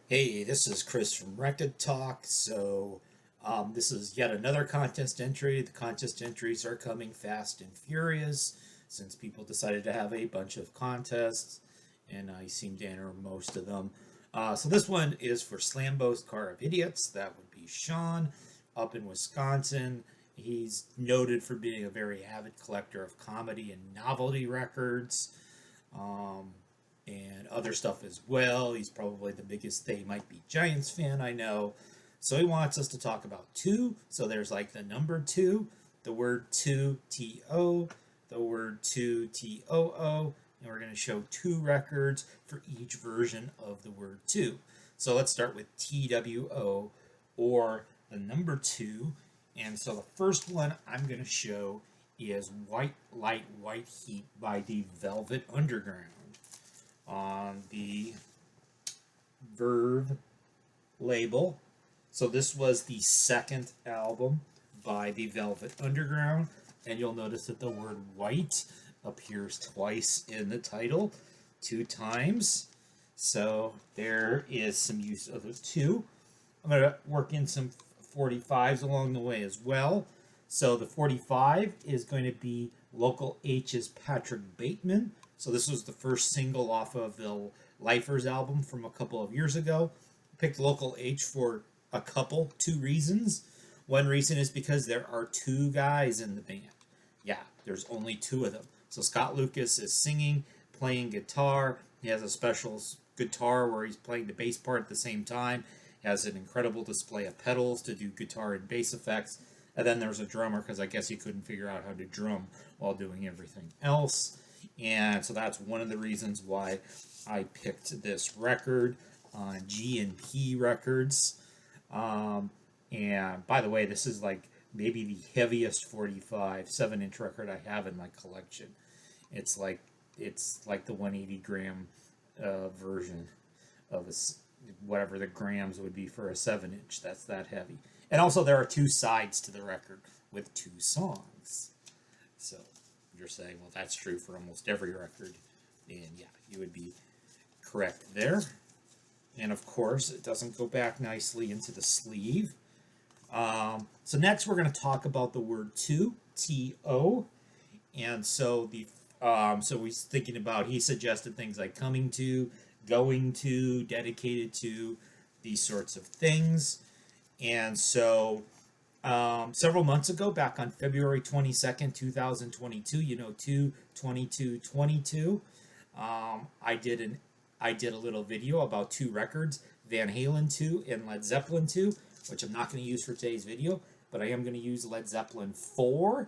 Hey, this is Chris from Rekkid Talk. This is yet another contest entry. The contest entries are coming fast and furious since people decided to have a bunch of contests, and I seem to enter most of them. So this one is for Slambo's Car of Idiots. That would be Sean up in Wisconsin. He's noted for being a very avid collector of comedy and novelty records. Um, and other stuff as well. He's probably the biggest They Might Be Giants fan I know. So he wants us to talk about two. So there's like the number two, the word two, T-O, the word two, T-O-O, and we're going to show two records for each version of the word two. So let's start with T-W-O, or the number two. And so the first one I'm going to show is White Light, White Heat by the Velvet Underground on the Verve label. So this was the second album by the Velvet Underground, and you'll notice that the word white appears twice in the title, two times. So there is some use of the two. I'm going to work in some 45s along the way as well. So the 45 is going to be Local H's Patrick Bateman. So this was the first single off of the Lifers album from a couple of years ago. I picked Local H for two reasons. One reason is because there are two guys in the band. Yeah, there's only two of them. So Scott Lucas is singing, playing guitar. He has a special guitar where he's playing the bass part at the same time. He has an incredible display of pedals to do guitar and bass effects. And then there's a drummer because I guess he couldn't figure out how to drum while doing everything else. And so that's one of the reasons why I picked this record on G&P Records. And by the way, this is like maybe the heaviest 45 7-inch record I have in my collection. It's like the 180 gram version of whatever the grams would be for a 7-inch. That's that heavy. And also there are two sides to the record with two songs. So you're saying, well, that's true for almost every record. And yeah, you would be correct there. And of course, it doesn't go back nicely into the sleeve. So next, we're going to talk about the word to, T-O. And so so he's thinking about, he suggested things like coming to, going to, dedicated to, these sorts of things. And so several months ago, back on February 22nd, 2022, 2222, I did a little video about two records, Van Halen II and Led Zeppelin II, which I'm not going to use for today's video, but I am going to use Led Zeppelin IV,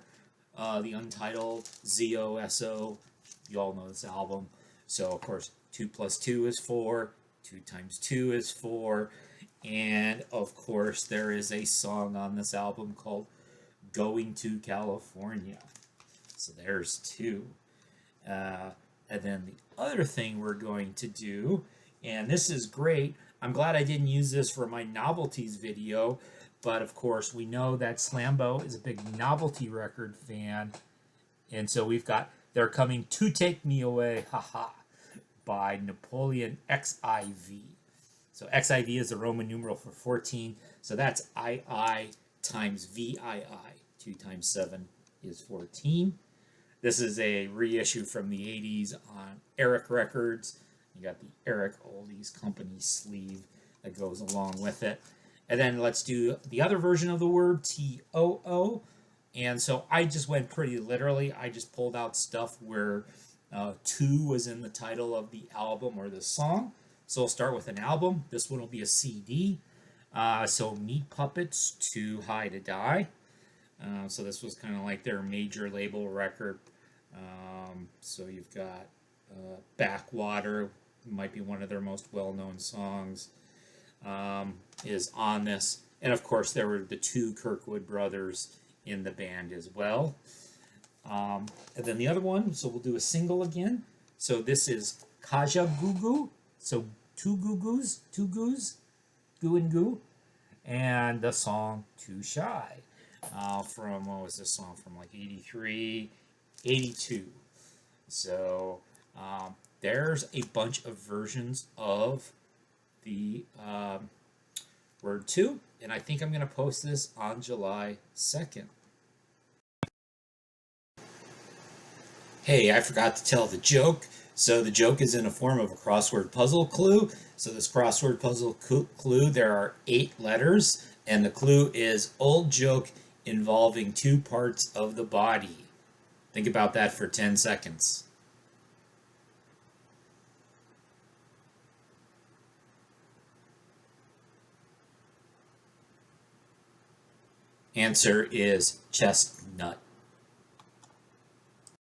the untitled ZOSO. You all know this album. So, of course, 2 plus 2 is 4, 2 times 2 is 4, and, of course, there is a song on this album called Going to California. So there's two. And then the other thing we're going to do, and this is great, I'm glad I didn't use this for my novelties video, but of course we know that Slambo is a big novelty record fan, and so we've got They're Coming to Take Me Away, haha, by Napoleon Xiv. So XIV is the Roman numeral for 14, so that's II times VII. 2 times 7 is 14. This is a reissue from the 80s on Eric Records. You got the Eric Oldies Company sleeve that goes along with it. And then let's do the other version of the word, T-O-O. And so I just went pretty literally. I just pulled out stuff where two was in the title of the album or the song. So we'll start with an album. This one will be a CD. So Meat Puppets, Too High to Die. So this was kind of like their major label record. So you've got Backwater, might be one of their most well-known songs, is on this. And of course, there were the two Kirkwood brothers in the band as well. And then the other one, so we'll do a single again. So this is Kaja Gugu. So two goos, goo and goo. And the song Too Shy. From, what was this song from, like 83, 82. So there's a bunch of versions of be word 2, and I think I'm going to post this on July 2nd. Hey, I forgot to tell the joke. So the joke is in a form of a crossword puzzle clue. So this crossword puzzle clue, there are 8 letters, and the clue is old joke involving 2 parts of the body. Think about that for 10 seconds. Answer is chestnut.